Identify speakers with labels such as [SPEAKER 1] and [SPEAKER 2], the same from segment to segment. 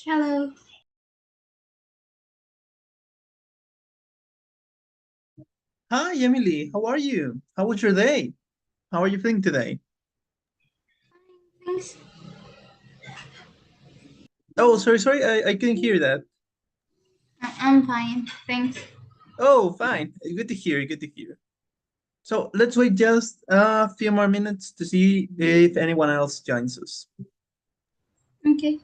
[SPEAKER 1] Hello.
[SPEAKER 2] Hi, Emily. How are you? How was your day? How are you feeling today?
[SPEAKER 1] Thanks.
[SPEAKER 2] Oh, sorry. I couldn't hear that.
[SPEAKER 1] I'm fine. Thanks.
[SPEAKER 2] Oh, fine. Good to hear. Good to hear. So let's wait just a few more minutes to see if anyone else joins us.
[SPEAKER 1] Okay.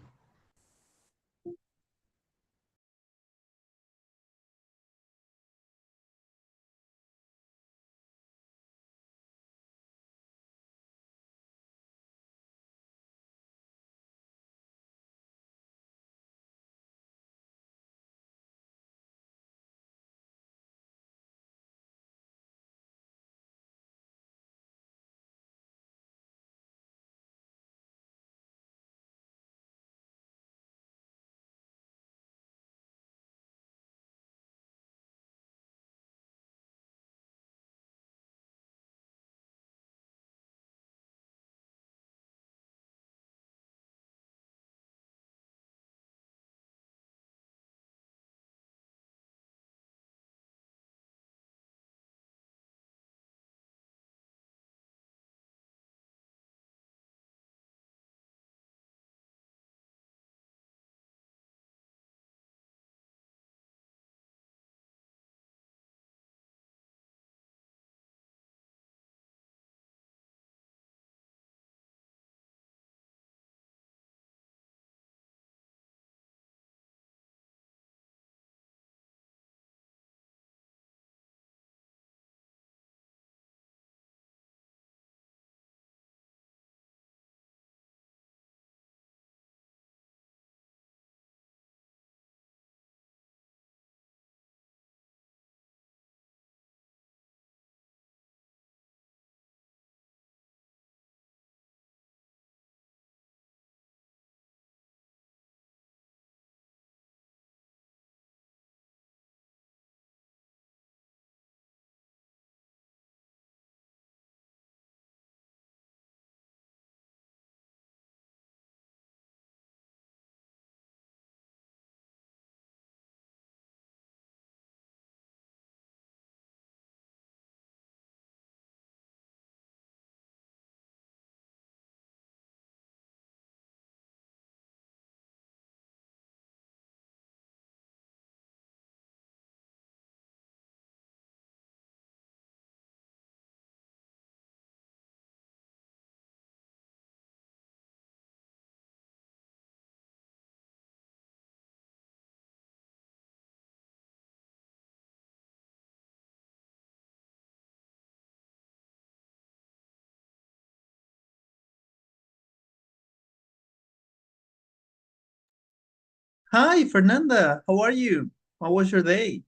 [SPEAKER 2] Hi, Fernanda. How are you? How was your day?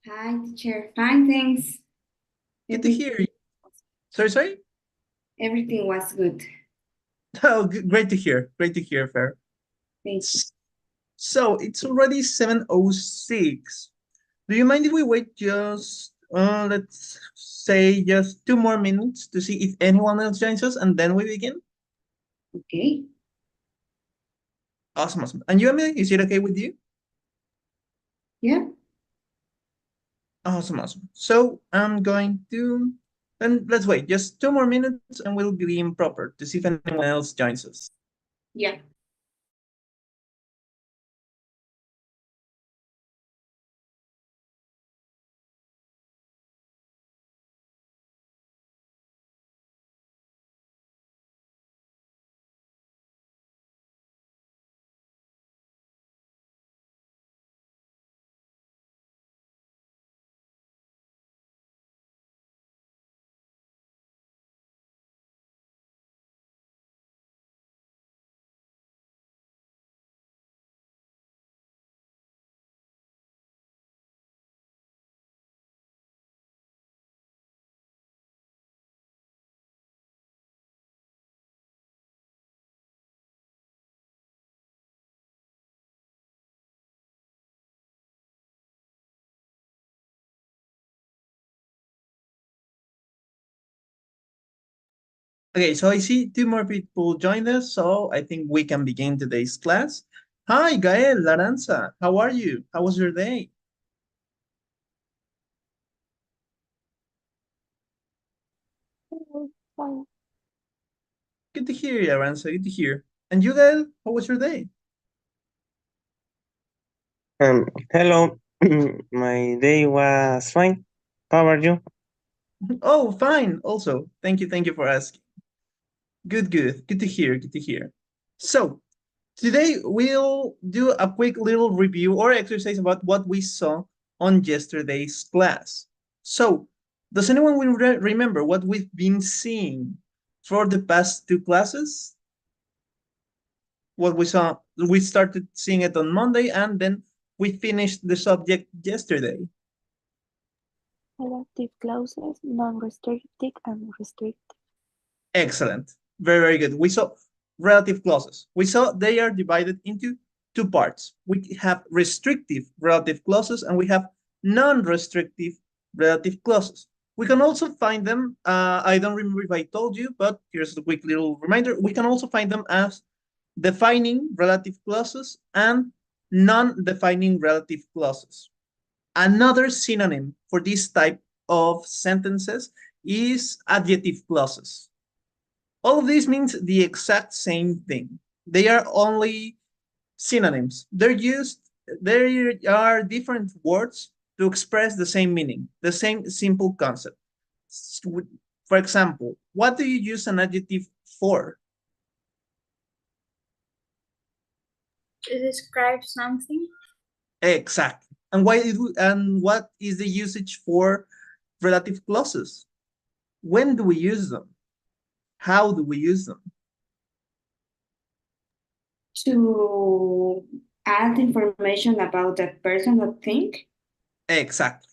[SPEAKER 1] Hi, teacher. Fine, thanks.
[SPEAKER 2] Good to
[SPEAKER 1] Every,
[SPEAKER 2] hear you. Sorry?
[SPEAKER 1] everything was good.
[SPEAKER 2] Oh, great to hear. Great to hear, Fer.
[SPEAKER 1] Thank you.
[SPEAKER 2] S- So it's already 7:06. Do you mind if we wait just, let's say, just 2 more minutes to see if anyone else joins us and then we begin?
[SPEAKER 1] Okay.
[SPEAKER 2] Awesome. And you, Emily, is it okay with you?
[SPEAKER 1] Yeah.
[SPEAKER 2] Awesome. So I'm going to, then let's wait just 2 more minutes and we'll begin proper to see if anyone else joins us.
[SPEAKER 1] Yeah.
[SPEAKER 2] Okay, so I see two more people joined us, so I think we can begin today's class. Hi, Gael, Laranza, how are you? How was your day?
[SPEAKER 3] Hello, fine.
[SPEAKER 2] Good to hear you, Aranza, good to hear. And you, Gael, how was your day?
[SPEAKER 4] Hello. My day was fine. How are you?
[SPEAKER 2] Oh, fine, also. Thank you for asking. Good, good. Good to hear, good to hear. So, today we'll do a quick little review or exercise about what we saw on yesterday's class. So, does anyone will remember what we've been seeing for the past two classes? What we saw, we started seeing it on Monday and then we finished the subject yesterday.
[SPEAKER 3] Relative clauses, non-restrictive and restrictive.
[SPEAKER 2] Excellent. Very, very good. We saw relative clauses. We saw they are divided into two parts. We have restrictive relative clauses and we have non-restrictive relative clauses. We can also find them, I don't remember if I told you, but here's a quick little reminder. We can also find them as defining relative clauses and non-defining relative clauses. Another synonym for this type of sentences is adjective clauses. All of this means the exact same thing. They are only synonyms. There are different words to express the same meaning, the same simple concept. For example, what do you use an adjective for?
[SPEAKER 1] To describe something.
[SPEAKER 2] Exactly. And what is the usage for relative clauses? When do we use them? How do we use them?
[SPEAKER 1] To add information about that person or thing.
[SPEAKER 2] Exactly.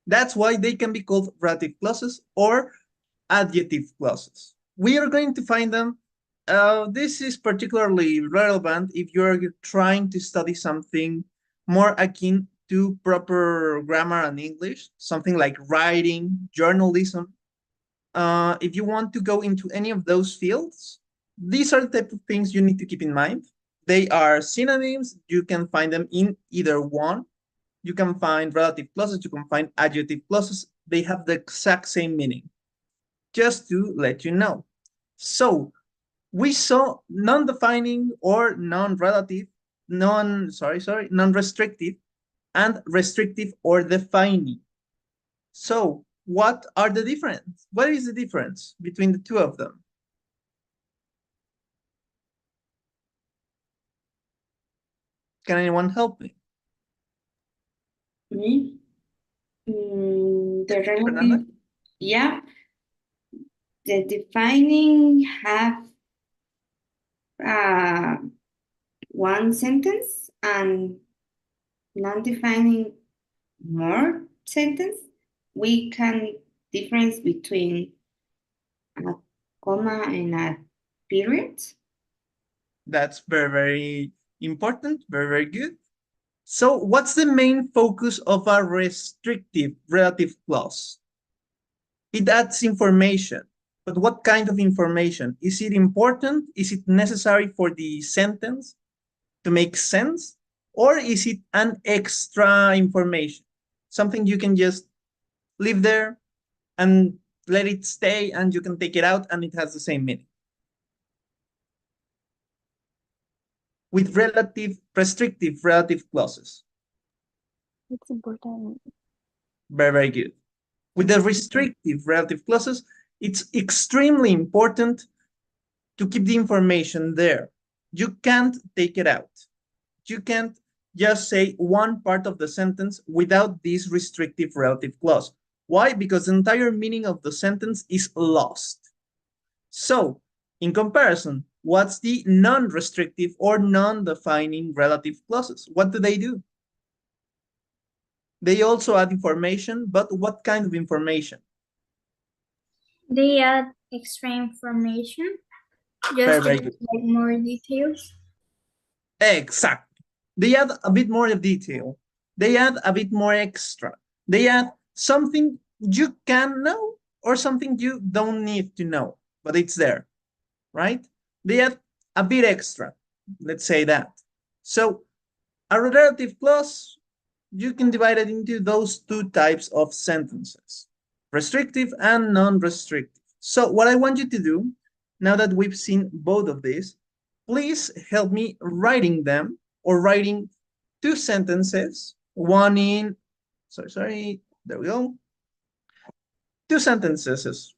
[SPEAKER 2] That's why they can be called relative clauses or adjective clauses. We are going to find them. This is particularly relevant if you're trying to study something more akin to proper grammar and English, something like writing, journalism. If you want to go into any of those fields, these are the type of things you need to keep in mind. They are synonyms. You can find them in either one. You can find relative clauses. You can find adjective clauses. They have the exact same meaning. Just to let you know. So we saw non-defining or non-relative, non-restrictive and restrictive or defining. So what are the difference? What is the difference between the two of them? Can anyone help me?
[SPEAKER 1] Me? The
[SPEAKER 2] Fernanda?
[SPEAKER 1] relative, yeah. The defining have uh, one sentence and non-defining more sentence. We can difference between a comma and a period.
[SPEAKER 2] That's very, very important. Very, very good. So what's the main focus of a restrictive relative clause? It adds information, but what kind of information? Is it important? Is it necessary for the sentence to make sense? Or is it an extra information? Something you can just leave there and let it stay and you can take it out and it has the same meaning. With restrictive relative clauses.
[SPEAKER 3] It's important.
[SPEAKER 2] Very, very good. With the restrictive relative clauses, it's extremely important to keep the information there. You can't take it out. You can't just say one part of the sentence without this restrictive relative clause. Why? Because the entire meaning of the sentence is lost. So, in comparison, what's the non-restrictive or non-defining relative clauses? What do? They also add information, but what kind of information?
[SPEAKER 5] They add extra information
[SPEAKER 2] Very,
[SPEAKER 5] just to
[SPEAKER 2] very good.
[SPEAKER 5] get more details.
[SPEAKER 2] Exactly. They add a bit more detail. They add a bit more extra. They add something you can know or something you don't need to know, but it's there, right? They add a bit extra, let's say that. So a relative clause, you can divide it into those two types of sentences, restrictive and non-restrictive. So what I want you to do, now that we've seen both of these, please help me writing them or writing two sentences, one in, sorry, there we go. Two sentences,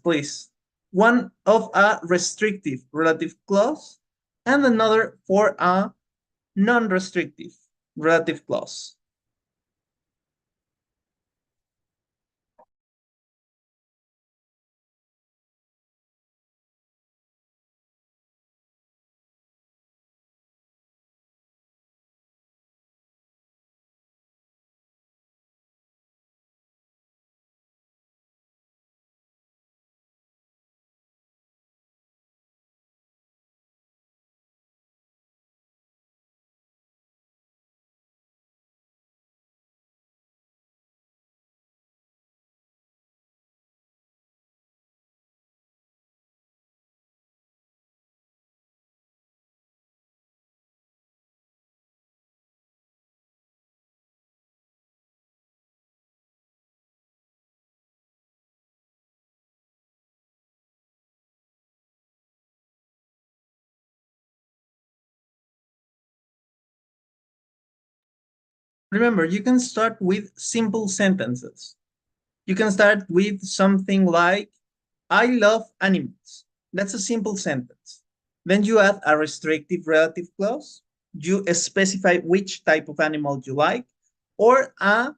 [SPEAKER 2] please. One of a restrictive relative clause and another for a non-restrictive relative clause. Remember, you can start with simple sentences. You can start with something like, I love animals. That's a simple sentence. Then you add a restrictive relative clause. You specify which type of animal you like, or a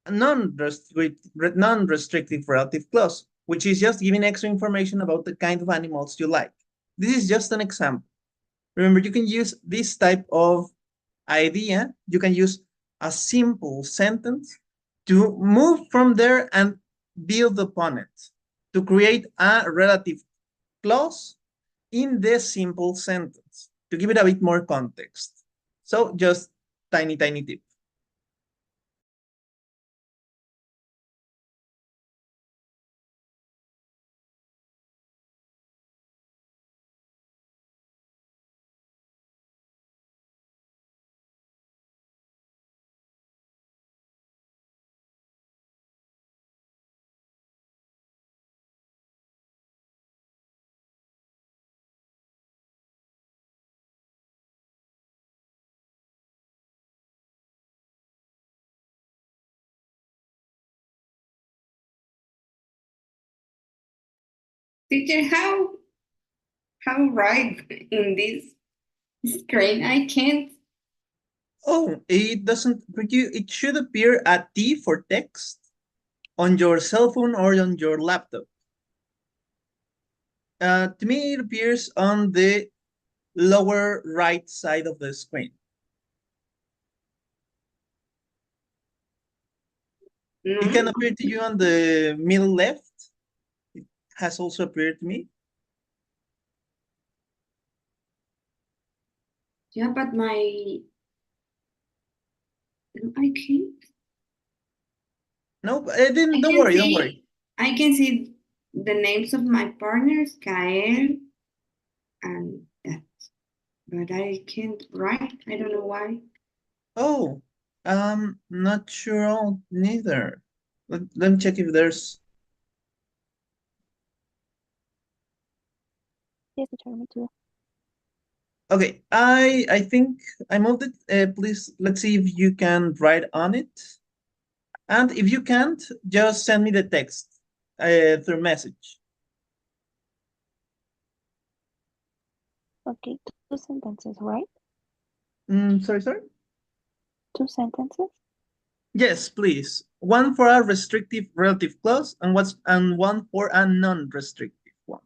[SPEAKER 2] non-restrictive relative clause, which is just giving extra information about the kind of animals you like. This is just an example. Remember, you can use this type of idea. You can use a simple sentence to move from there and build upon it, to create a relative clause in the simple sentence, to give it a bit more context. So just tiny tip.
[SPEAKER 1] Teacher, how write in this screen? I can't.
[SPEAKER 2] Oh, it doesn't, it should appear a T for text on your cell phone or on your laptop. To me, it appears on the lower right side of the screen. It can
[SPEAKER 1] No.
[SPEAKER 2] appear to you on the middle left. It has also appeared to me.
[SPEAKER 1] Yeah, but my no, I can't.
[SPEAKER 2] No, then
[SPEAKER 1] I
[SPEAKER 2] don't
[SPEAKER 1] can
[SPEAKER 2] worry, don't worry.
[SPEAKER 1] see I can see the names of my partners, Kael and that, but I can't write. I don't know why.
[SPEAKER 2] Oh, not sure neither. Let me check if there's.
[SPEAKER 3] Yes, teacher, me too.
[SPEAKER 2] Okay, I think I moved it. Please, let's see if you can write on it. And if you can't, just send me the text through message.
[SPEAKER 3] Okay, two sentences, right?
[SPEAKER 2] Sorry?
[SPEAKER 3] Two sentences?
[SPEAKER 2] Yes, please. One for a restrictive relative clause and one for a non-restrictive one.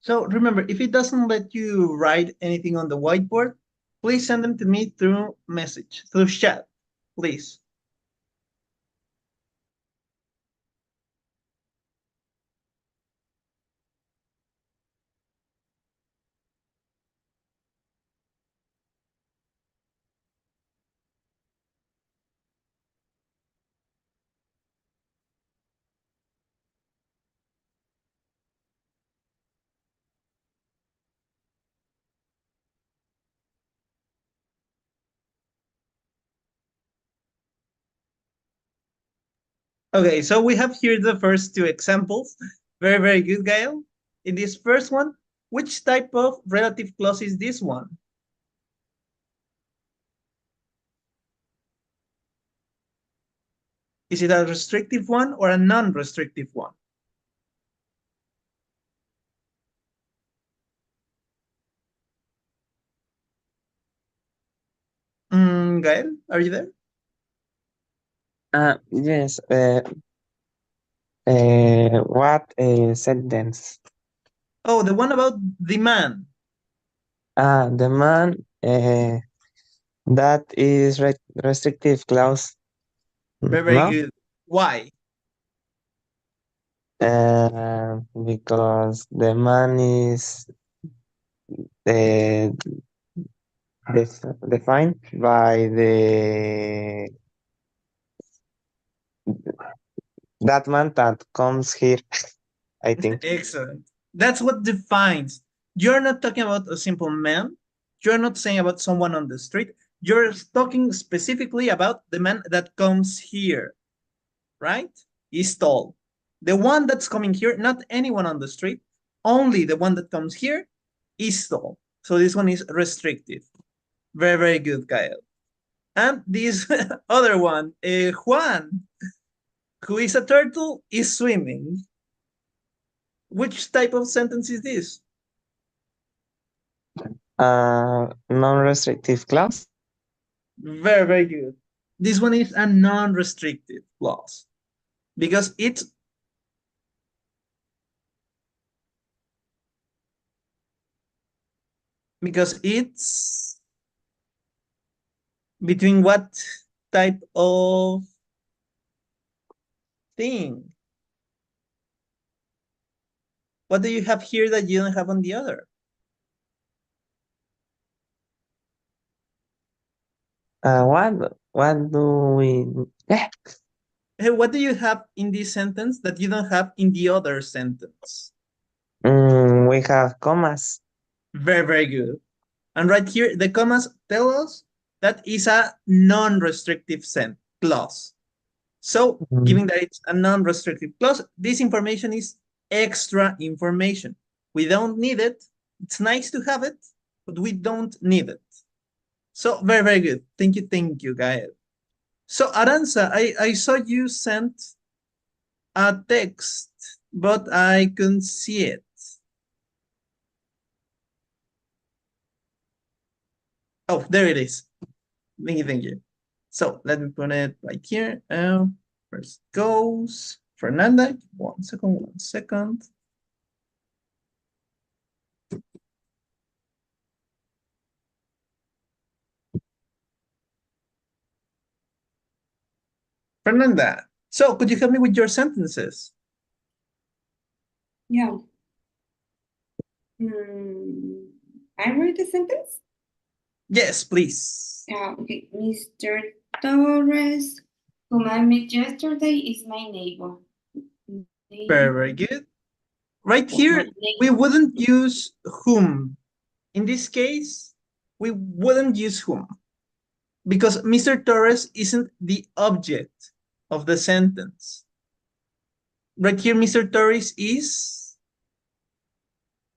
[SPEAKER 2] So remember, if it doesn't let you write anything on the whiteboard, please send them to me through message, through chat, please. Okay, so we have here the first two examples. Very, very good, Gael. In this first one, which type of relative clause is this one? Is it a restrictive one or a non-restrictive one? Gael, are you there?
[SPEAKER 4] Yes. What sentence?
[SPEAKER 2] Oh, the one about the man.
[SPEAKER 4] The man. That is restrictive clause.
[SPEAKER 2] Very, very
[SPEAKER 4] No.
[SPEAKER 2] good. Why?
[SPEAKER 4] Because the man is uh, defined by the that man that comes here. I think.
[SPEAKER 2] Excellent. That's what defines. You're not talking about a simple man. You're not saying about someone on the street. You're talking specifically about the man that comes here, right? Is tall. The one that's coming here, not anyone on the street, only the one that comes here is tall. So this one is restrictive. Very, very good, Kyle. And this other one, Juan, who is a turtle, is swimming. Which type of sentence is this?
[SPEAKER 4] Non-restrictive clause.
[SPEAKER 2] Very, very good. This one is a non-restrictive clause because it's between what type of thing? What do you have here that you don't have on the other?
[SPEAKER 4] What do we?
[SPEAKER 2] Hey, what do you have in this sentence that you don't have in the other sentence?
[SPEAKER 4] We have commas.
[SPEAKER 2] Very, very good. And right here, the commas tell us that is a non-restrictive clause. So, given that it's a non-restrictive clause, this information is extra information. We don't need it. It's nice to have it, but we don't need it. So, very, very good. Thank you, Gael. So, Aranza, I saw you sent a text, but I couldn't see it. Oh, there it is. Thank you. So let me put it right here. First goes Fernanda. One second. Fernanda, so could you help me with your sentences?
[SPEAKER 1] Yeah. I read the sentence?
[SPEAKER 2] Yes, please.
[SPEAKER 1] Yeah, okay. Mr. Torres, whom I met yesterday, is my neighbor.
[SPEAKER 2] Very, very good. Right here, we wouldn't use whom. In this case, we wouldn't use whom because Mr. Torres isn't the object of the sentence. Right here, Mr. Torres is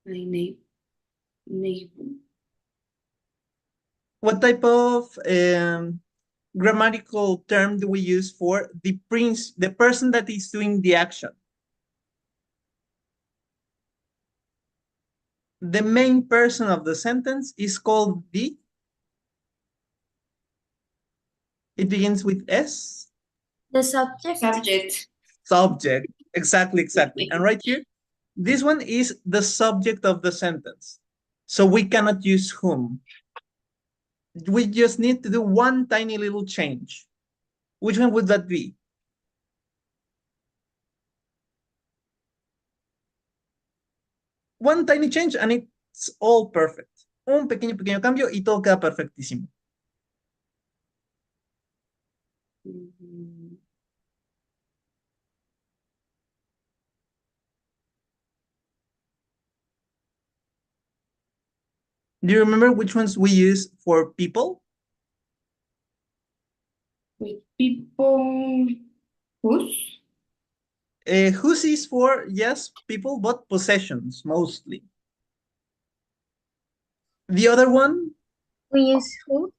[SPEAKER 1] my neighbor.
[SPEAKER 2] What type of grammatical term do we use for the person that is doing the action? The main person of the sentence is called the. It begins with S.
[SPEAKER 5] The subject.
[SPEAKER 1] Subject.
[SPEAKER 2] Subject. Exactly. And right here, This one is the subject of the sentence. So we cannot use whom. We just need to do one tiny little change. Which one would that be? One tiny change and it's all perfect. Un pequeño cambio y todo queda perfectísimo.
[SPEAKER 1] Mhm.
[SPEAKER 2] Do you remember which ones we use for people?
[SPEAKER 1] With people, whose?
[SPEAKER 2] Whose is for, yes, people, but possessions mostly. The other one,
[SPEAKER 5] We use who?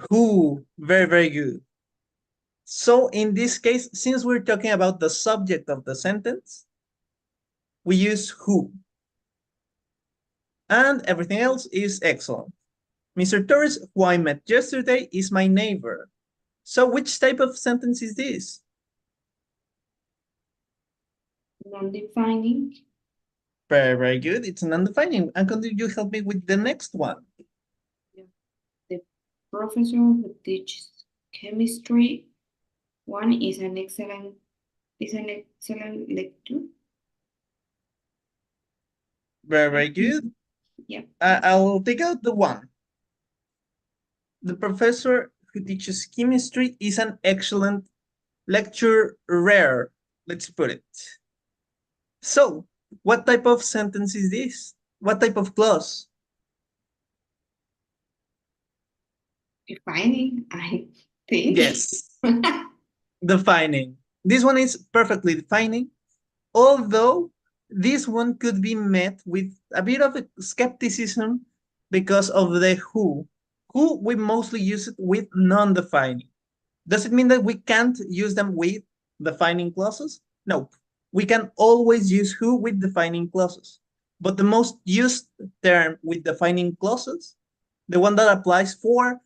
[SPEAKER 2] who, very, very good. So in this case, since we're talking about the subject of the sentence, we use who. And everything else is excellent. Mr. Torres, who I met yesterday, is my neighbor. So which type of sentence is this?
[SPEAKER 1] Non-defining.
[SPEAKER 2] Very, very good. It's an undefining. And could you help me with the next one?
[SPEAKER 1] The professor who teaches chemistry. One is an excellent lecturer.
[SPEAKER 2] Very, very good.
[SPEAKER 1] Yep.
[SPEAKER 2] I'll take out the one. The professor who teaches chemistry is an excellent lecturer. Let's put it. So, what type of sentence is this? What type of clause?
[SPEAKER 1] Defining, I think.
[SPEAKER 2] Yes, defining. This one is perfectly defining, although this one could be met with a bit of a skepticism because of the who. Who we mostly use it with non-defining. Does it mean that we can't use them with defining clauses? No, we can always use who with defining clauses. But the most used term with defining clauses, the one that applies for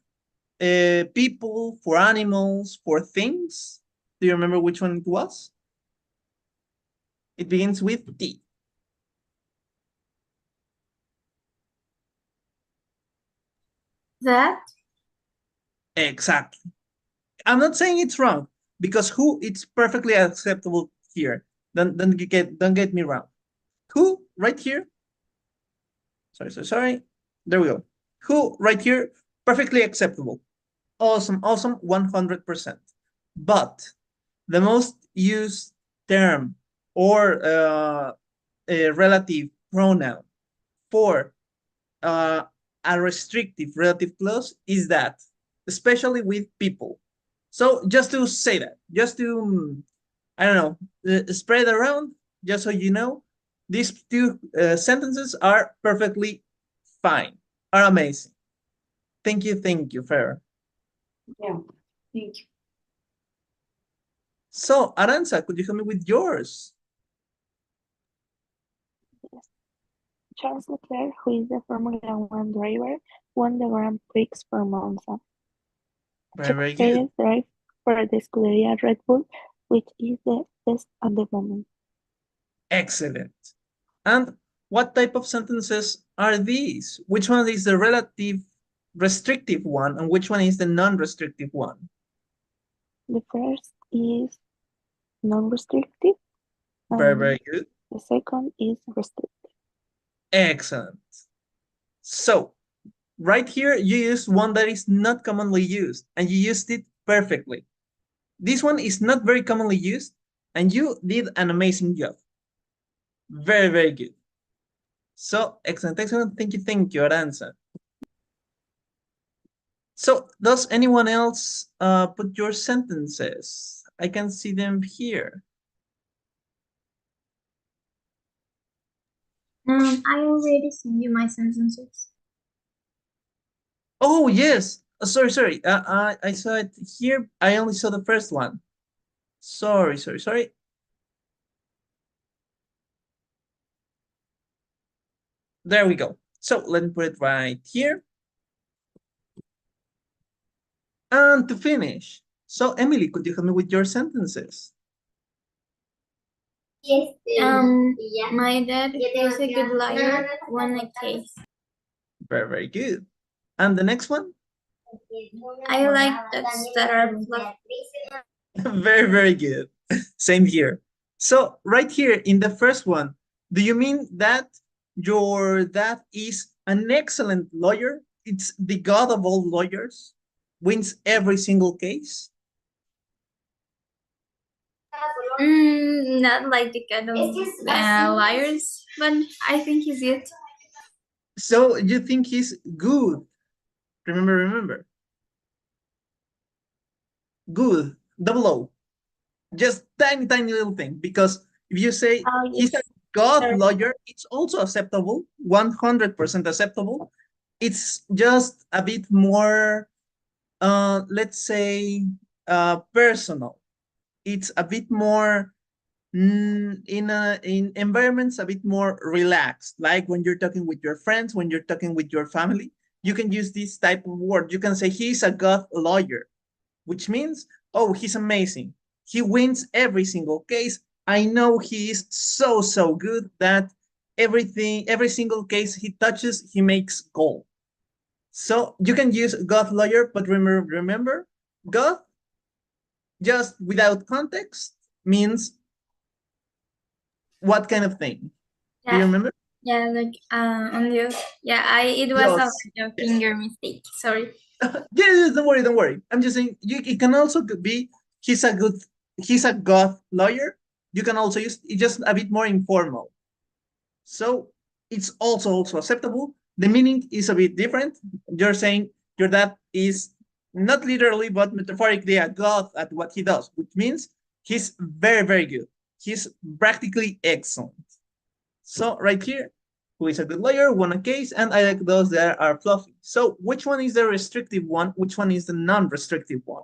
[SPEAKER 2] people, for animals, for things. Do you remember which one it was? It begins with T.
[SPEAKER 5] That?
[SPEAKER 2] Exactly. I'm not saying it's wrong because who it's perfectly acceptable here. Don't get me wrong. Who right here? Sorry. There we go. Who right here? Perfectly acceptable. Awesome, 100%. But the most used term or a relative pronoun for uh, a restrictive relative clause is that, especially with people. So just to say that, just to, I don't know, spread around, just so you know, these two sentences are perfectly fine, are amazing. Thank you, Farah.
[SPEAKER 1] Yeah, thank you.
[SPEAKER 2] So, Aranza, could you help me with yours?
[SPEAKER 3] Yes. Charles Leclerc, who is the Formula One driver, won the Grand Prix for Monza.
[SPEAKER 2] Very
[SPEAKER 3] Checo
[SPEAKER 2] good.
[SPEAKER 3] Perez drives for the Scuderia Red Bull, which is the best at the moment.
[SPEAKER 2] Excellent. And what type of sentences are these? Which one is the relative restrictive one and which one is the non-restrictive one?
[SPEAKER 3] The first is non-restrictive,
[SPEAKER 2] Very
[SPEAKER 3] and
[SPEAKER 2] good.
[SPEAKER 3] the second is restrictive.
[SPEAKER 2] Excellent. So, right here, you use one that is not commonly used, and you used it perfectly. This one is not very commonly used, and you did an amazing job. Very, very good. So, excellent. Thank you, Aranza. So, does anyone else put your sentences? I can see them here.
[SPEAKER 5] I already sent you my sentences.
[SPEAKER 2] Oh, yes. Sorry. I saw it here. I only saw the first one. Sorry. There we go. So let me put it right here. And to finish. So Emily, could you help me with your sentences?
[SPEAKER 5] My dad is a good liar, won a case.
[SPEAKER 2] Very, very good. And the next one?
[SPEAKER 5] I like dogs that are fluffy.
[SPEAKER 2] Very, very good. Same here. So right here in the first one, do you mean that your dad is an excellent lawyer? It's the god of all lawyers, wins every single case?
[SPEAKER 5] Not like the kind of liars, but I think he's good.
[SPEAKER 2] So you think he's good? Remember. Good, double O. Just tiny, tiny little thing. Because if you say he's a
[SPEAKER 3] Yes.
[SPEAKER 2] god
[SPEAKER 3] Sorry.
[SPEAKER 2] lawyer, it's also acceptable, 100% acceptable. It's just a bit more, let's say, personal. It's a bit more in environments a bit more relaxed, like when you're talking with your friends, when you're talking with your family. You can use this type of word. You can say he's a god lawyer, which means, oh, he's amazing. He wins every single case. I know he is so good that every single case he touches, he makes gold. So you can use God lawyer, but remember, God just without context means what kind of thing? Do you remember?
[SPEAKER 5] Yeah, like on the it was
[SPEAKER 2] Yes.
[SPEAKER 5] like a finger mistake. Sorry.
[SPEAKER 2] Yeah, don't worry. I'm just saying it can also be he's a God lawyer. You can also use it just a bit more informal. So it's also acceptable. The meaning is a bit different. You're saying your dad is not literally but metaphorically a god at what he does, which means he's very good. He's practically excellent. So right here, who is a good lawyer, won a case, and I like those that are fluffy. So which one is the restrictive one? Which one is the non-restrictive one?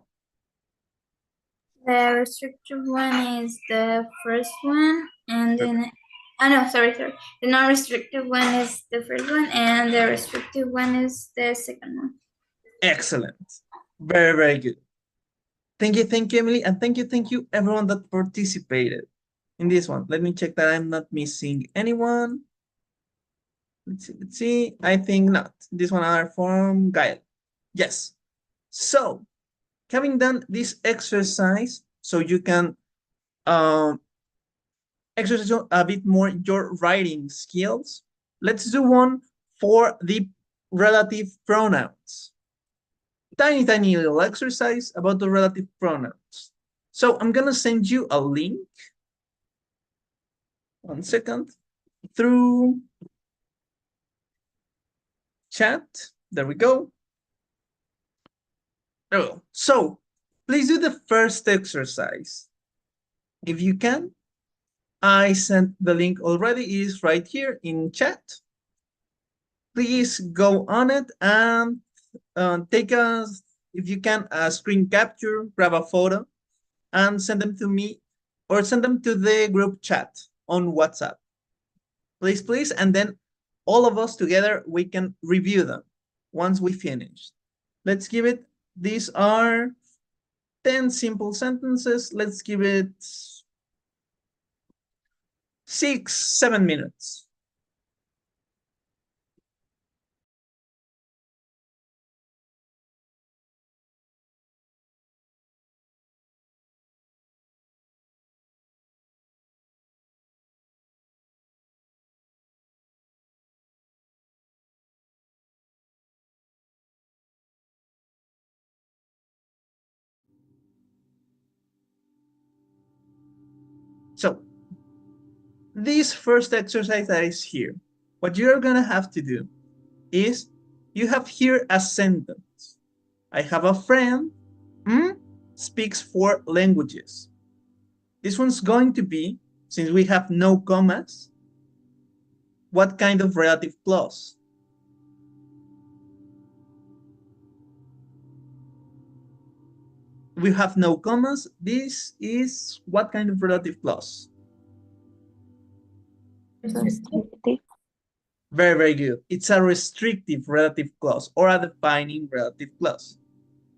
[SPEAKER 5] The restrictive one is the first one, and then no, sorry. The non-restrictive one is the first one, and the restrictive one is the second one.
[SPEAKER 2] Excellent. Very good. Thank you, Emily, and thank you, everyone that participated in this one. Let me check that I'm not missing anyone. Let's see. I think not. This one are from Gael. Yes. So, having done this exercise, so you can exercise a bit more your writing skills, let's do one for the relative pronouns. Tiny little exercise about the relative pronouns. So I'm gonna send you a link. 1 second. Through chat. There we go. Oh, so please do the first exercise. If you can, I sent the link already. It is right here in chat. Please go on it and take a, if you can, a screen capture, grab a photo, and send them to me or send them to the group chat on WhatsApp. Please, and then all of us together, we can review them once we finish. Let's give it, these are 10 simple sentences. Let's give it 6-7 minutes. So this first exercise that is here, what you're gonna have to do is you have here a sentence. I have a friend speaks 4 languages. This one's going to be, since we have no commas, what kind of relative clause? We have no commas. This is what kind of relative clause?
[SPEAKER 3] Restrictive.
[SPEAKER 2] Very good. It's a restrictive relative clause or a defining relative clause.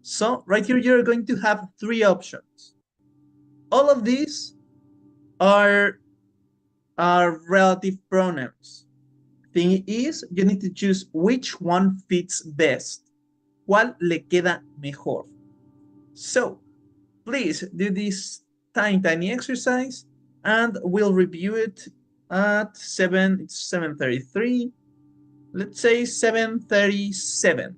[SPEAKER 2] So right here, you're going to have 3 options. All of these are are relative pronouns. Thing is, you need to choose which one fits best. ¿Cuál le queda mejor? So, please do this tiny exercise and we'll review it at 7:33. Let's say 7:37.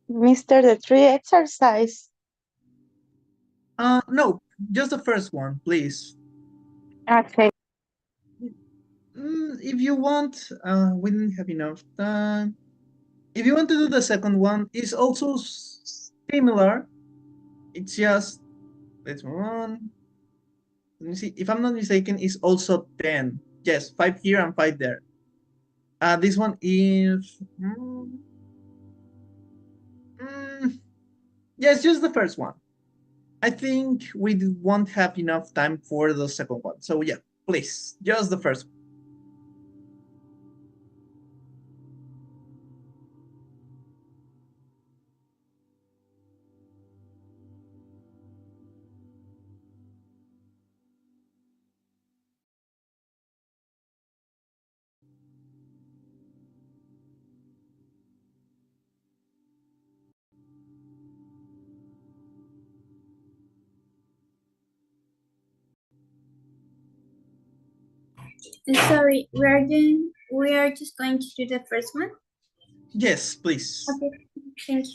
[SPEAKER 3] Mr. The tree exercise.
[SPEAKER 2] No, just the first one, please.
[SPEAKER 3] Okay.
[SPEAKER 2] If you want, we didn't have enough time. If you want to do the second one, it's also similar. It's just, let's move on. Let me see. If I'm not mistaken, it's also 10. Yes, 5 here and 5 there. This one is. Yes, just the first one. I think we won't have enough time for the second one. So, yeah, please, just the first one.
[SPEAKER 5] Sorry, we are just going to do the first one.
[SPEAKER 2] Yes, please.
[SPEAKER 5] Okay, thank you.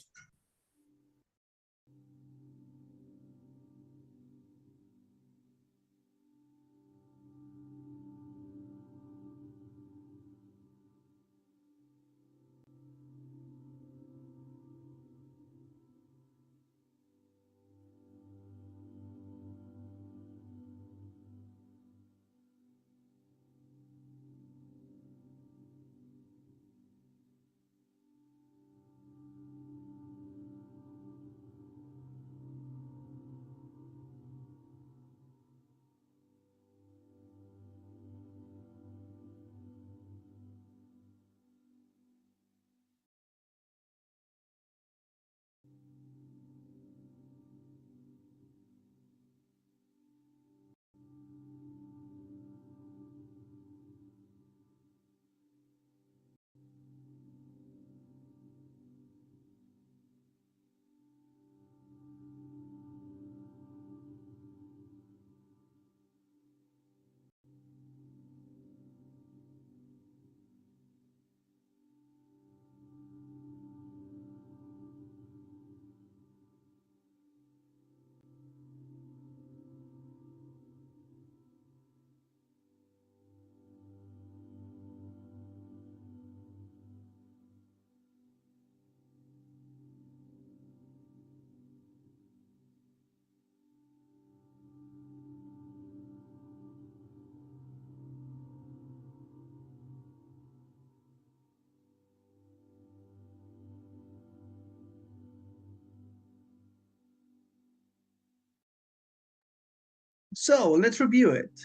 [SPEAKER 2] So let's review it.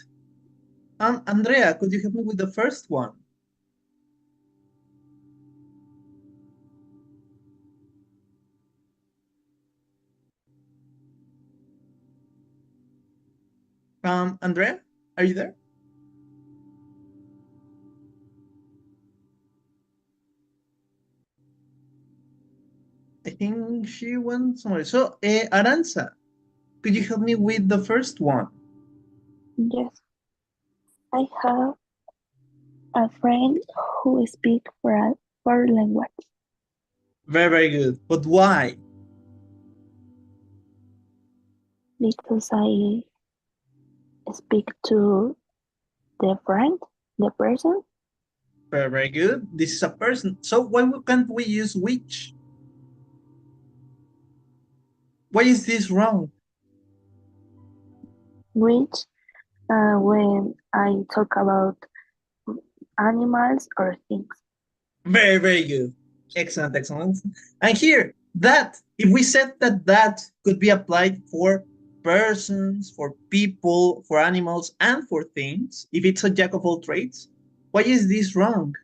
[SPEAKER 2] Andrea, could you help me with the first one? Andrea, are you there? I think she went somewhere. So, Aranza, could you help me with the first one?
[SPEAKER 3] Yes. I have a friend who speaks four languages.
[SPEAKER 2] Very, very good. But why?
[SPEAKER 3] Because I speak to The friend, the person,
[SPEAKER 2] Very, very good. This is a person. So why can't we use which? Why is this wrong?
[SPEAKER 3] which, when I talk about animals or things.
[SPEAKER 2] Very, very good. Excellent, excellent. And here, that, if we said that that could be applied for persons, for people, for animals, and for things, if it's a jack of all trades, why is this wrong?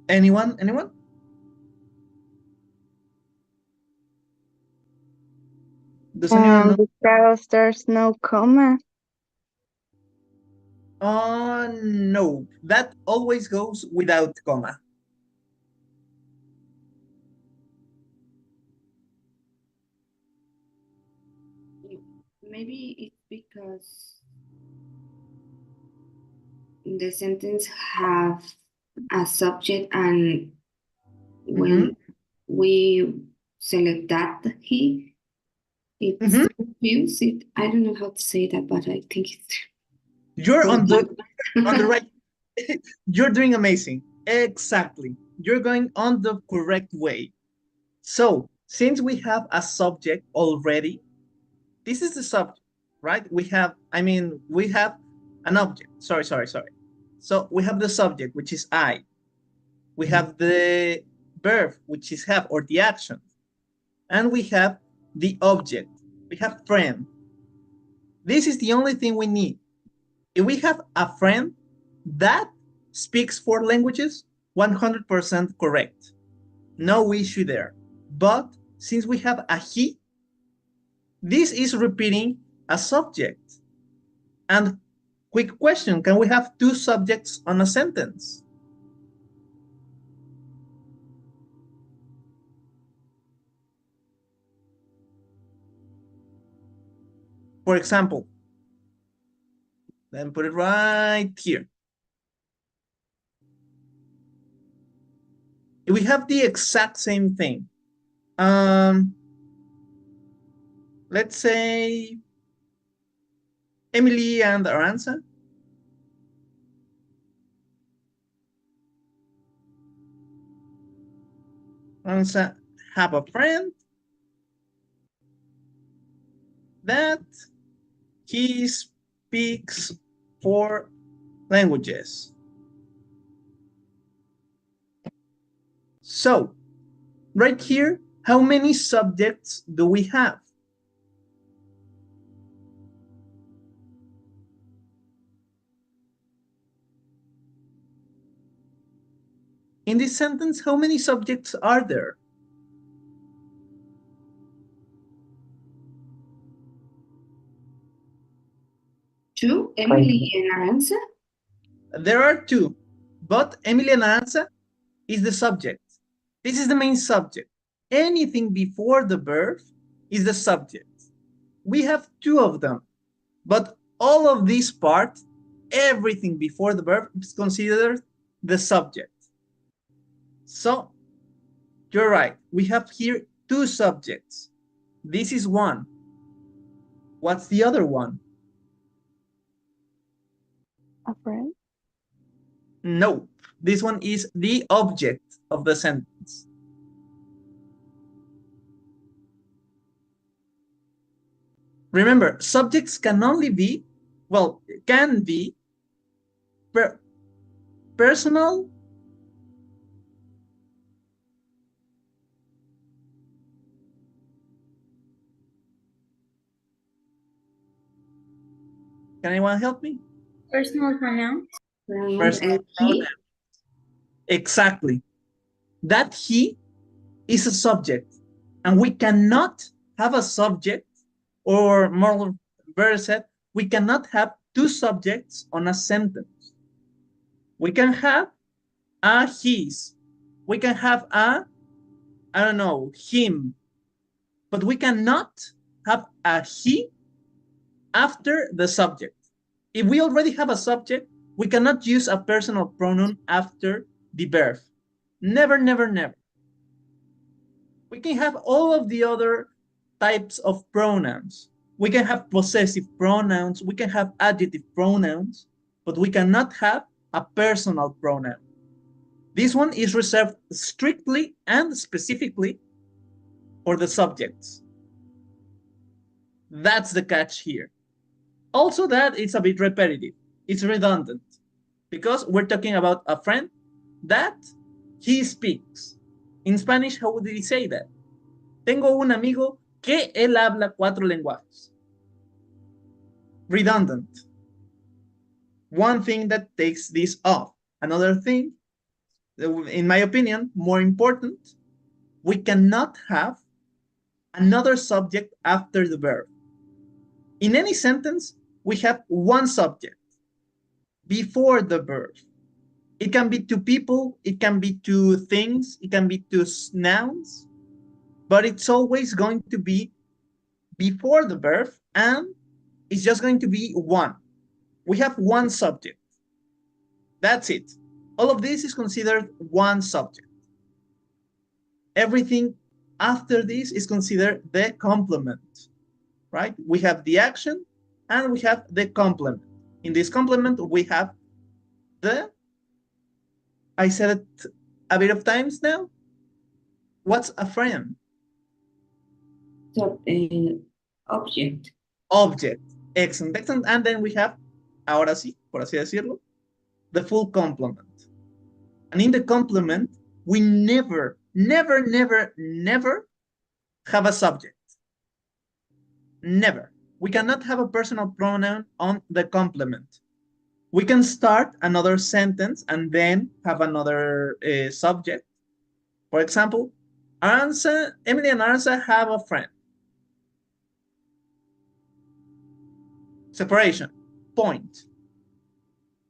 [SPEAKER 2] Anyone? Anyone? Does anyone know?
[SPEAKER 6] Because there's no comma.
[SPEAKER 2] No, that always goes without comma.
[SPEAKER 1] Maybe it's because the sentence have a subject, and when we select that it's confused. I don't know how to say that, but I think it's
[SPEAKER 2] You're on the right. You're doing amazing. Exactly. You're going on the correct way. So, since we have a subject already, this is the subject, right? We have an object. Sorry. So, we have the subject, which is I. We have the verb, which is have, or the action. And we have the object. We have friend. This is the only thing we need. If we have a friend that speaks 4 languages, 100% correct. No issue there. But since we have a he, this is repeating a subject. And quick question, can we have 2 subjects on a sentence? For example, then put it right here. We have the exact same thing. Let's say Emily and Aranza. Aranza have a friend that he speaks 4 languages. So, right here, how many subjects do we have? In this sentence, how many subjects are there?
[SPEAKER 1] two, Emily and Aranza.
[SPEAKER 2] There are 2, but Emily and Aranza is the subject. This is the main subject. Anything before the verb is the subject. We have 2 of them, but all of this part, everything before the verb is considered the subject. So, you're right. We have here 2 subjects. This is one. What's the other one?
[SPEAKER 3] A friend,
[SPEAKER 2] No, this one is the object of the sentence. Remember, subjects can only be, can be personal, can anyone help me?
[SPEAKER 5] Personal pronouns.
[SPEAKER 2] Personal
[SPEAKER 1] And he,
[SPEAKER 2] pronouns. Exactly. That he is a subject, and we cannot have a subject, or more better said, we cannot have 2 subjects on a sentence. We can have a his, we can have a, I don't know, him, but we cannot have a he after the subject. If we already have a subject, we cannot use a personal pronoun after the verb. Never, never, never. We can have all of the other types of pronouns. We can have possessive pronouns, we can have adjective pronouns, but we cannot have a personal pronoun. This one is reserved strictly and specifically for the subjects. That's the catch here. Also, that it's a bit repetitive. It's redundant because we're talking about a friend that he speaks. In Spanish, how would we say that? Tengo un amigo que él habla 4 lenguajes. Redundant. One thing that takes this off. Another thing, in my opinion, more important, we cannot have another subject after the verb. In any sentence, we have one subject before the verb. It can be to people, it can be to things, it can be to nouns, but it's always going to be before the verb, and it's just going to be one. We have one subject. That's it. All of this is considered one subject. Everything after this is considered the complement, right? We have the action and we have the complement. In this complement, we have the, I said it a bit of times now. What's a friend?
[SPEAKER 1] So, object.
[SPEAKER 2] Object. Excellent, excellent. And then we have, ahora sí, por así decirlo, the full complement. And in the complement, we never, never, never, never have a subject. Never. We cannot have a personal pronoun on the complement. We can start another sentence and then have another subject. For example, Emily and Aranza have a friend. Separation. Point.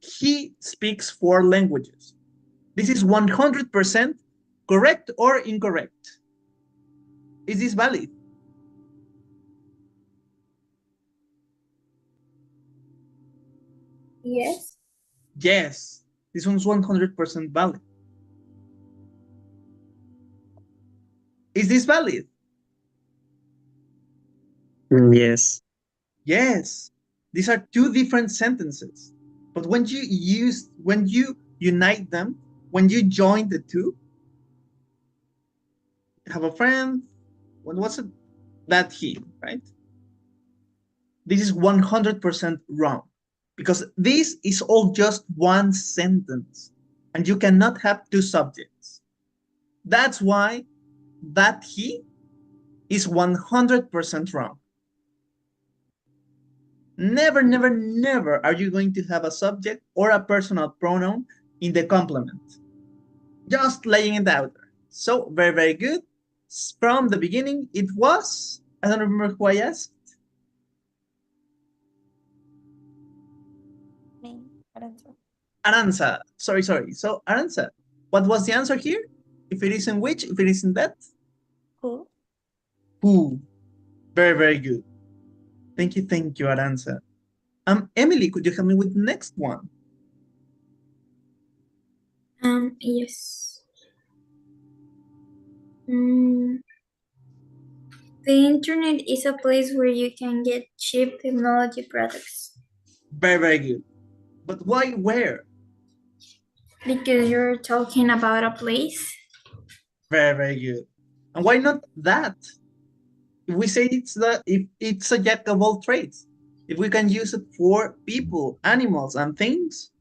[SPEAKER 2] He speaks 4 languages. This is 100% correct or incorrect? Is this valid?
[SPEAKER 5] Yes.
[SPEAKER 2] Yes, this one's 100% valid. Is this valid?
[SPEAKER 4] Yes.
[SPEAKER 2] Yes. These are 2 different sentences. But when you unite them, when you join the 2, have a friend, what was it? That he, right? This is 100% wrong because this is all just one sentence and you cannot have 2 subjects. That's why that he is 100% wrong. Never, never, never are you going to have a subject or a personal pronoun in the complement. Just laying it out there. So, very, very good. From the beginning, it was, I don't remember who I asked.
[SPEAKER 3] Me, Aranza.
[SPEAKER 2] Aranza. Sorry. So, Aranza, what was the answer here? If it is in which, if it is in that?
[SPEAKER 3] Who?
[SPEAKER 2] Who. Very, very good. Thank you, Aranza. Emily, could you help me with the next one?
[SPEAKER 5] Yes. The internet is a place where you can get cheap technology products.
[SPEAKER 2] Very, very good. But why where?
[SPEAKER 5] Because you're talking about a place.
[SPEAKER 2] Very, very good. And why not that? If we say if it's a jack of all trades, if we can use it for people, animals, and things.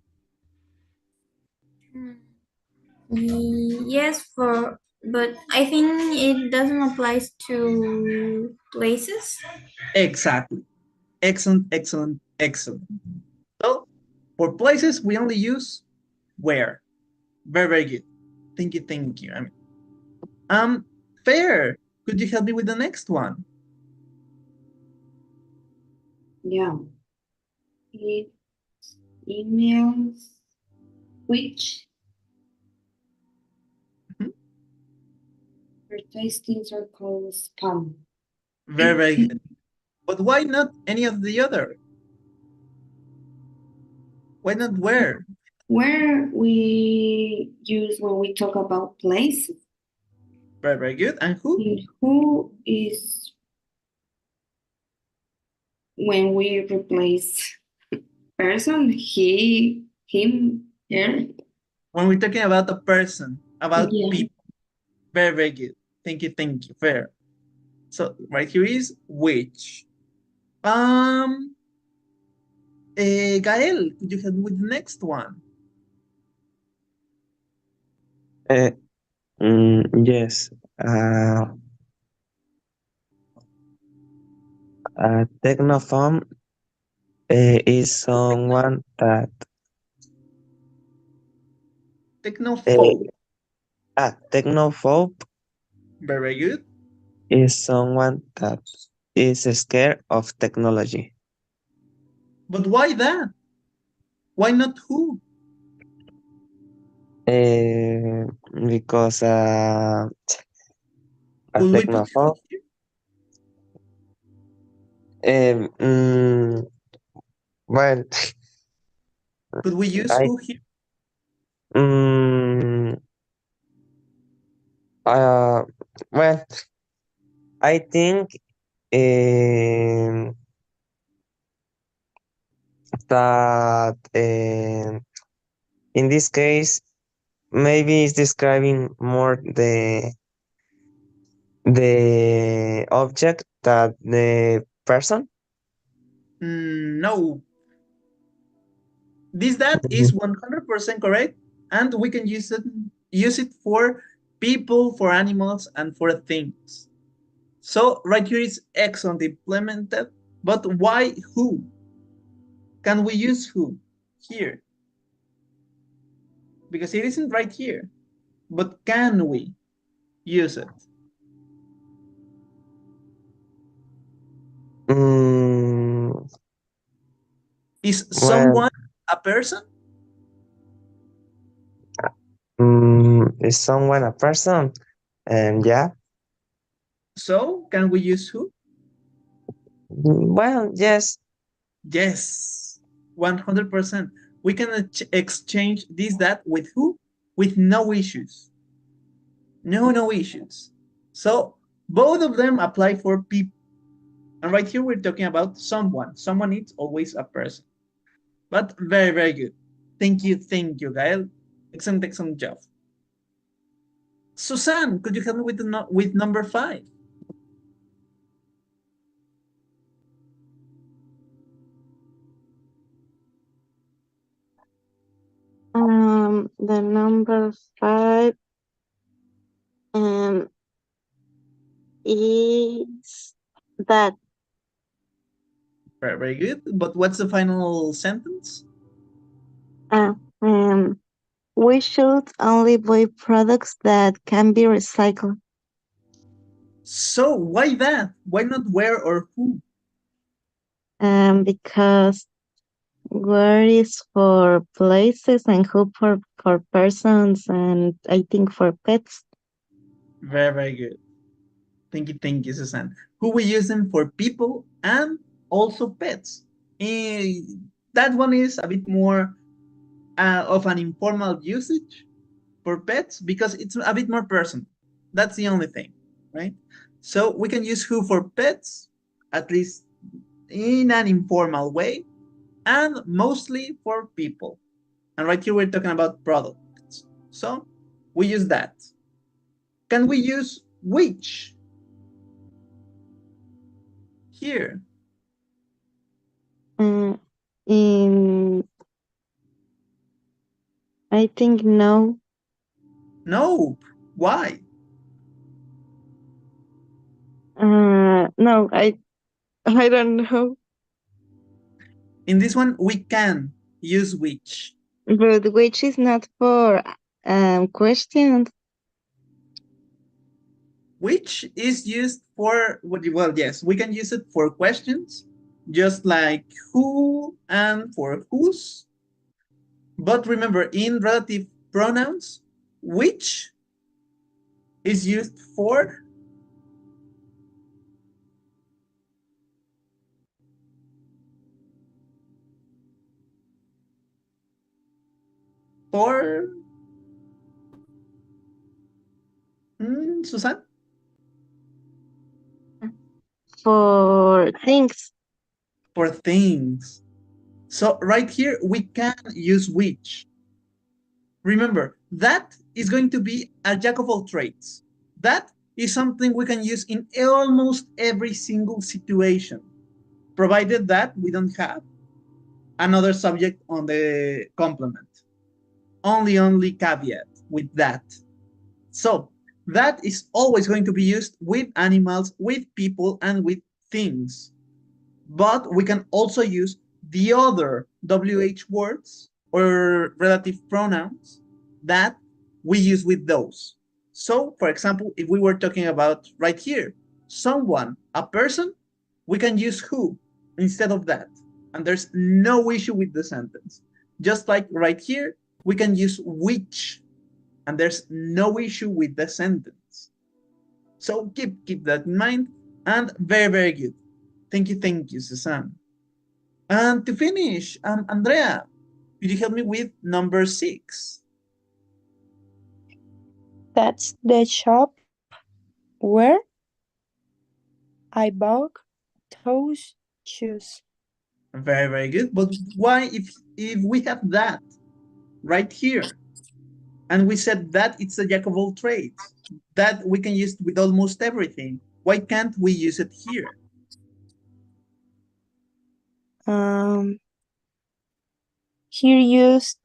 [SPEAKER 5] Yes, but I think it doesn't apply to places.
[SPEAKER 2] Exactly. Excellent. So for places, we only use where. Very, very good. Thank you. I mean, Fair. Could you help me with the next one?
[SPEAKER 1] Yeah. It's emails, which advertisements are called spam.
[SPEAKER 2] Very, very good. But why not any of the other? Why not where?
[SPEAKER 1] Where we use when we talk about place.
[SPEAKER 2] Very, very good. And who?
[SPEAKER 1] And who is when we replace person, he, him, her.
[SPEAKER 2] When we're talking about a person, about
[SPEAKER 1] Yeah.
[SPEAKER 2] people. Very, very good. Thank you, thank you. Fair. So right here is which. Gael, could you help me with the next one?
[SPEAKER 4] Yes. A technophone is someone that
[SPEAKER 2] Technophobe.
[SPEAKER 4] a technophobe
[SPEAKER 2] Very, very good.
[SPEAKER 4] is someone that is scared of technology.
[SPEAKER 2] But why that? Why not who?
[SPEAKER 4] Because a
[SPEAKER 2] Could we put who
[SPEAKER 4] technophobe.
[SPEAKER 2] here?
[SPEAKER 4] Um, mm, well,
[SPEAKER 2] Could we use
[SPEAKER 4] I
[SPEAKER 2] who here?
[SPEAKER 4] mm, uh, well, I think um, that in this case maybe it's describing more the object that the person.
[SPEAKER 2] No. This that is 100% correct, and we can use it for people, for animals, and for things. So right here is excellent implemented, but why who? Can we use who here? Because it isn't right here. But can we use it?
[SPEAKER 4] Mm,
[SPEAKER 2] Is
[SPEAKER 4] well,
[SPEAKER 2] someone a person?
[SPEAKER 4] is someone a person? And yeah,
[SPEAKER 2] So can we use who?
[SPEAKER 4] well, yes.
[SPEAKER 2] Yes, 100%. We can exchange this that with who? With no issues. No issues. So both of them apply for people. And right here we're talking about someone. Someone is always a person. But very, very good. Thank you, Gael. Excellent job. Susan, could you help me with with number 5?
[SPEAKER 6] The number 5 um is that
[SPEAKER 2] Very, very good. But what's the final sentence?
[SPEAKER 6] uh, um we should only buy products that can be recycled.
[SPEAKER 2] So why that? Why not where or who?
[SPEAKER 6] Because where is for places and who for persons and I think for pets.
[SPEAKER 2] Very, very good. Thank you, Susan. Who we use them for people and also pets. Eh, that one is a bit more of an informal usage for pets because it's a bit more personal. That's the only thing, right? So we can use who for pets, at least in an informal way, and mostly for people. And right here we're talking about products. So we use that. Can we use which here?
[SPEAKER 6] Uh, in I think no.
[SPEAKER 2] No. Why?
[SPEAKER 6] No, I don't know.
[SPEAKER 2] In this one, we can use which.
[SPEAKER 6] But which is not for questions.
[SPEAKER 2] Which is used for, well, yes, we can use it for questions, just like who and for whose. But remember, in relative pronouns, which is used for For Susan?
[SPEAKER 6] For things.
[SPEAKER 2] For things. So right here, we can use which. Remember, that is going to be a jack of all trades. That is something we can use in almost every single situation, provided that we don't have another subject on the complement. Only caveat with that. So that is always going to be used with animals, with people, and with things. But we can also use the other WH words or relative pronouns that we use with those. So, for example, if we were talking about right here, someone, a person, we can use who instead of that. And there's no issue with the sentence. Just like right here, we can use which, and there's no issue with the sentence. So keep that in mind, and very good. Thank you, Susan. And to finish, Andrea, could you help me with number 6?
[SPEAKER 3] That's the shop where I bought those shoes.
[SPEAKER 2] Very good. But why, if we have that right here, and we said that it's a jack of all trades, that we can use with almost everything, why can't we use it here?
[SPEAKER 3] Um, Here use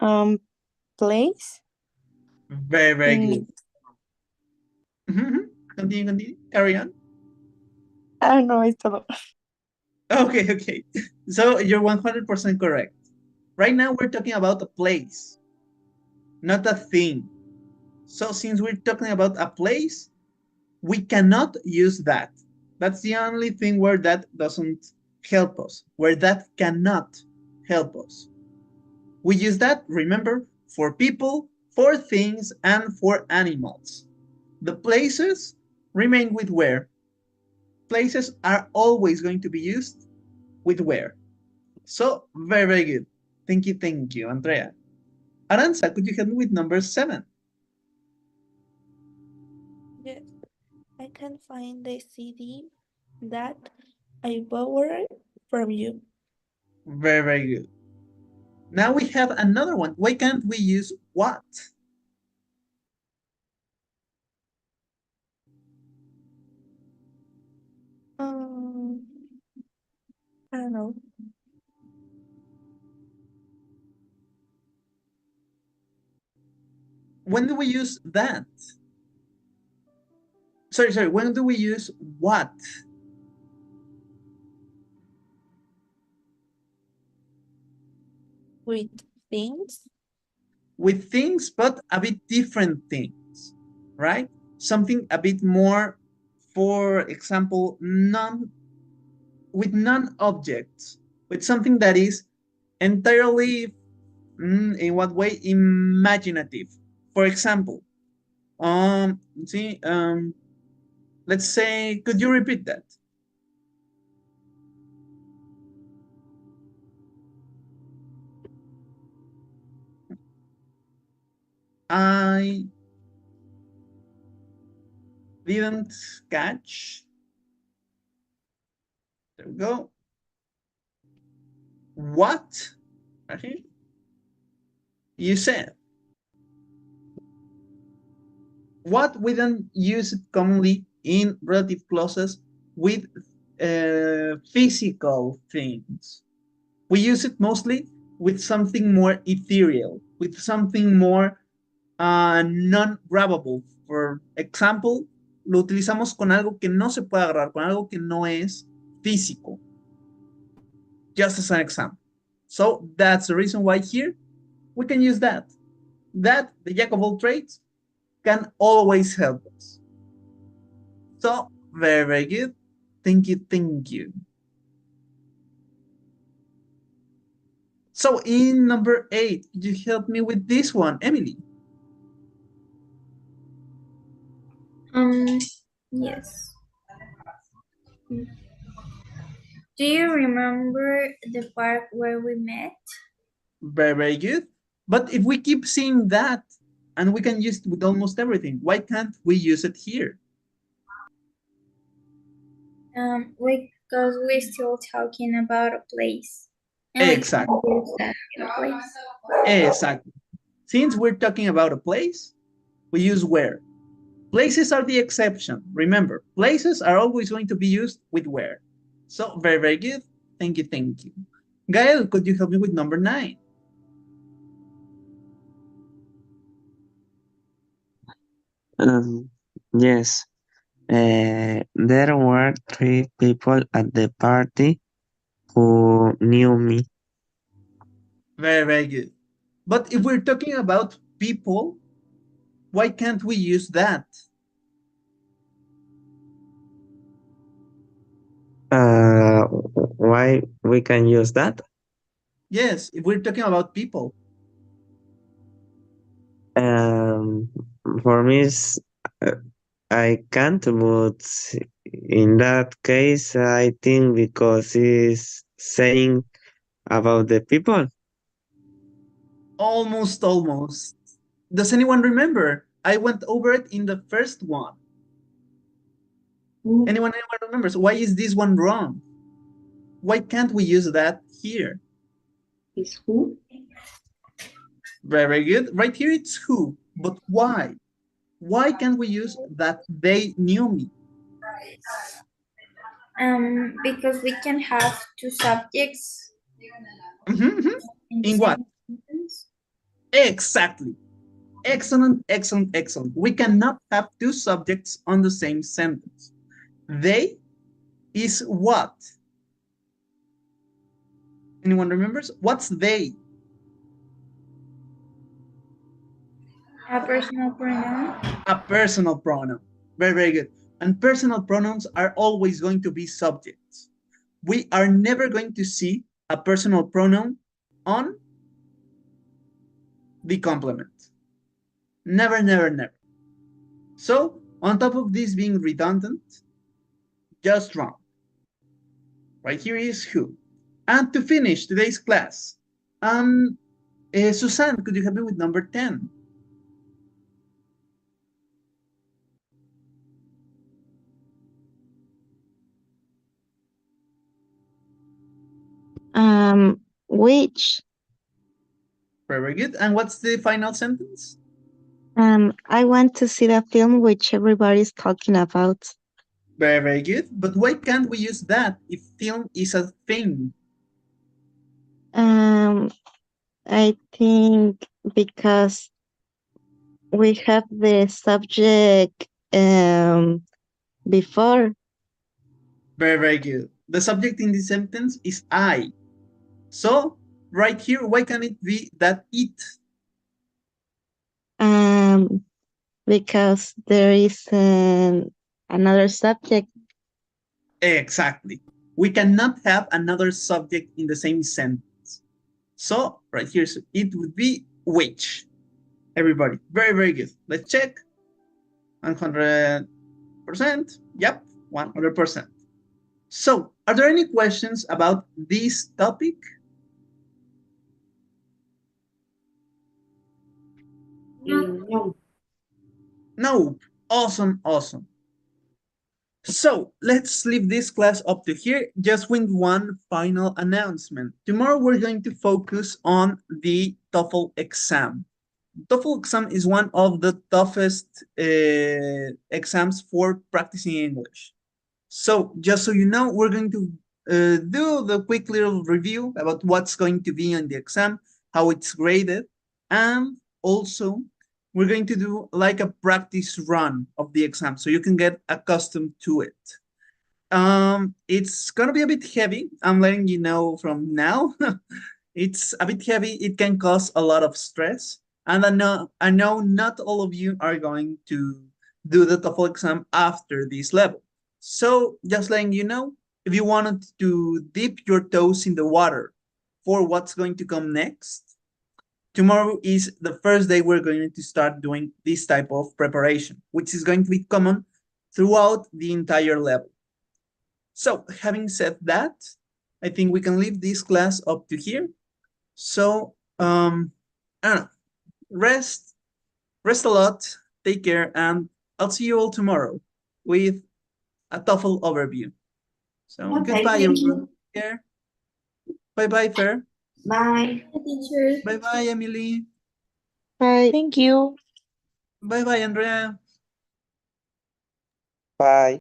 [SPEAKER 3] place
[SPEAKER 2] Very
[SPEAKER 3] in
[SPEAKER 2] good. Continue. Carry on.
[SPEAKER 3] I don't know, it's todo.
[SPEAKER 2] Okay. So you're 100% correct. Right now we're talking about a place, not a thing. So since we're talking about a place, we cannot use that. That's the only thing where that doesn't help us, where that cannot help us. We use that, remember, for people, for things, and for animals. The places remain with where. Places are always going to be used with where. So, very good. Thank you, Andrea. Aranza, could you help me with number 7?
[SPEAKER 3] Yes, I can find the CD that I borrowed from you.
[SPEAKER 2] Very good. Now we have another one. Why can't we use what?
[SPEAKER 3] Um, I don't know.
[SPEAKER 2] When do we use that? Sorry. When do we use what?
[SPEAKER 3] With things.
[SPEAKER 2] With things, but a bit different things, right? Something a bit more, for example, non-objects, with something that is entirely, in what way, imaginative. For example, see, let's say, could you repeat that? I didn't catch. There we go. What? Right here. You said. What we don't use it commonly in relative clauses with physical things. We use it mostly with something more ethereal, with something more non-grabbable. For example, lo utilizamos con algo que no se puede agarrar, con algo que no es físico. Just as an example. So that's the reason why here we can use that. That, the jack of all trades, can always help us. So, very good. Thank you. So, in number 8, could you help me with this one, Emily?
[SPEAKER 5] Yes. Do you remember the park where we met?
[SPEAKER 2] Very good. But if we keep seeing that, and we can use it with almost everything, why can't we use it here?
[SPEAKER 5] Because we're still talking about a place. And
[SPEAKER 2] Exactly.
[SPEAKER 5] we can use that in a place.
[SPEAKER 2] Exactly. Since we're talking about a place, we use where. Places are the exception. Remember, places are always going to be used with where. So, very, very good. Thank you, thank you. Gael, could you help me with number 9?
[SPEAKER 4] Um, yes. There were 3 people at the party who knew me.
[SPEAKER 2] Very, very good. But if we're talking about people, why can't we use that?
[SPEAKER 4] Why we can use that?
[SPEAKER 2] Yes, if we're talking about people.
[SPEAKER 4] Um, for me, uh, I can't, but in that case, I think because it's saying about the people.
[SPEAKER 2] Almost, almost. Does anyone remember? I went over it in the first one. Anyone remembers? Why is this one wrong? Why can't we use that here?
[SPEAKER 1] Is who?
[SPEAKER 2] Very good. Right here it's who, but why? Why can't we use that they knew me?
[SPEAKER 5] Because we can have two subjects
[SPEAKER 2] In what?
[SPEAKER 5] sentence.
[SPEAKER 2] Exactly. Excellent, excellent, excellent. We cannot have two subjects on the same sentence. They is what? Anyone remembers? What's they?
[SPEAKER 5] A personal pronoun.
[SPEAKER 2] A personal pronoun. Very, very good. And personal pronouns are always going to be subjects. We are never going to see a personal pronoun on the complement. Never, never, never. So, on top of this being redundant, just wrong. Right here is who. And to finish today's class, Suzanne, could you help me with number 10?
[SPEAKER 6] Which
[SPEAKER 2] Very good. And what's the final sentence?
[SPEAKER 6] I want to see the film which everybody's talking about.
[SPEAKER 2] Very, very good. But why can't we use that if film is a thing?
[SPEAKER 6] I think because we have the subject before.
[SPEAKER 2] Very, very good. The subject in this sentence is I. So, right here, why can't it be that it?
[SPEAKER 6] Because there is another subject.
[SPEAKER 2] Exactly. We cannot have another subject in the same sentence. So, right here, so it would be which. Everybody, very, very good. Let's check. 100%. Yep, 100%. So, are there any questions about this topic?
[SPEAKER 1] No.
[SPEAKER 2] No. Awesome, awesome. So let's leave this class up to here, just with one final announcement. Tomorrow we're going to focus on the TOEFL exam. TOEFL exam is one of the toughest exams for practicing English. So just so you know, we're going to do the quick little review about what's going to be on the exam, how it's graded, and also we're going to do like a practice run of the exam so you can get accustomed to it. It's gonna be a bit heavy. I'm letting you know from now. It's a bit heavy. It can cause a lot of stress, and I know not all of you are going to do the TOEFL exam after this level. So just letting you know, if you wanted to dip your toes in the water for what's going to come next, tomorrow is the first day we're going to start doing this type of preparation, which is going to be common throughout the entire level. So having said that, I think we can leave this class up to here. So I don't know. Rest a lot, take care, and I'll see you all tomorrow with a TOEFL overview. So
[SPEAKER 1] Okay,
[SPEAKER 2] goodbye,
[SPEAKER 1] thank
[SPEAKER 2] everyone.
[SPEAKER 1] you.
[SPEAKER 2] Take care. Bye-bye, Fer.
[SPEAKER 1] Bye.
[SPEAKER 5] Teacher.
[SPEAKER 2] Bye-bye, Emily.
[SPEAKER 6] Bye.
[SPEAKER 3] Thank you.
[SPEAKER 2] Bye-bye, Andrea.
[SPEAKER 4] Bye.